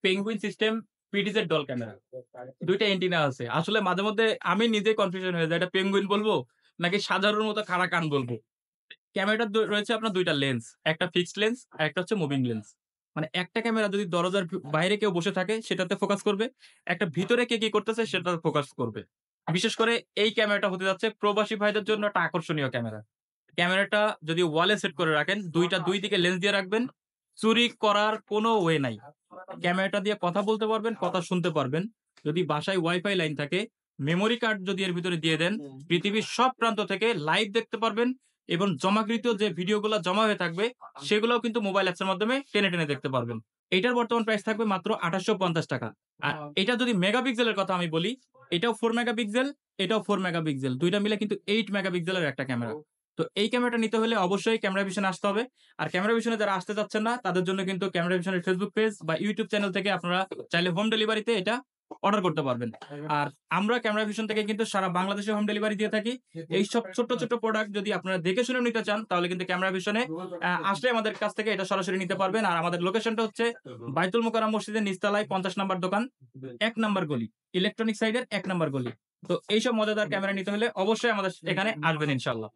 Penguin system, PTZ doll camera. ২ টা antenna আছে। আসলে মাঝে মধ্যে আমি নিজেই কনফিউশন হয়ে যাই। এটা পেঙ্গুইন বলবো নাকি সাজারুর মতো খাড়া কান বলবো। ক্যামেরাটার রয়েছে আপনার ২ টা লেন্স। একটা ফিক্সড লেন্স, আরেকটা হচ্ছে মুভিং লেন্স। মানে একটা ক্যামেরা যদি দরজার বাইরে কেউ বসে থাকে সেটাতে ফোকাস করবে। একটা ভিতরে কে কি করতেছে সেটাতে ফোকাস করবে। বিশেষ করে এই ক্যামেরাটা হতে যাচ্ছে প্রবাসী ভাইদের জন্য একটা আকর্ষণীয় ক্যামেরা। ক্যামেরাটা যদি ওয়ালে সেট করে রাখেন, ২ টা ২ দিকে লেন্স দিয়ে রাখবেন। চুরি করার কোনো ওয়ে নাই। ক্যামেরাটা দিয়ে কথা বলতে পারবেন, কথা শুনতে পারবেন। যদি বাসায় ওয়াইফাই লাইন থাকে, মেমোরি কার্ড যদি এর ভিতরে দিয়ে দেন, পৃথিবীর সব প্রান্ত থেকে লাইভ দেখতে পারবেন এবং জমাকৃত যে ভিডিওগুলা জমা হয়ে থাকবে, সেগুলাও কিন্তু মোবাইল অ্যাপস এর মাধ্যমে টেনে, টেনে দেখতে পারবেন। এটার বর্তমান প্রাইস থাকবে মাত্র ৳২৮৫০। আর এটা যদি মেগাপিক্সেলের কথা আমি বলি, এটাও ৪ মেগাপিক্সেল, এটাও ৪ মেগাপিক্সেল। ২ টা মিলে কিন্তু ৮ মেগাপিক্সেলের একটা ক্যামেরা। তো এই ক্যামেরাটা নিতে হলে অবশ্যই ক্যামেরা ভিশনে আসতে হবে। আর ক্যামেরা ভিশনে যারা আসতে চাচ্ছেন না, তাদের জন্য কিন্তু ক্যামেরা ভিশনের ফেসবুক পেজ বা ইউটিউব চ্যানেল থেকে আপনারা চাইলে হোম ডেলিভারিতে এটা অর্ডার করতে পারবেন। আর আমরা ক্যামেরা ভিশন থেকে কিন্তু সারা বাংলাদেশে হোম ডেলিভারি দিয়ে থাকি। এইসব ছোট্ট, ছোট্ট প্রোডাক্ট যদি আপনারা দেখে শুনে নিতে চান, তাহলে কিন্তু ক্যামেরা ভিশনে আসলে আমাদের কাছ থেকে এটা সরাসরি নিতে পারবেন। আর আমাদের লোকেশনটা হচ্ছে বাইতুল মোকাররম মসজিদের নিচতলায় ৫০ নাম্বার দোকান, ১ নাম্বার গলি। ইলেকট্রনিক সাইডের ১ নাম্বার গলি। তো এইসব মজাদার ক্যামেরা নিতে হলে অবশ্যই আমাদের এখানে আসবেন ইনশাআল্লাহ।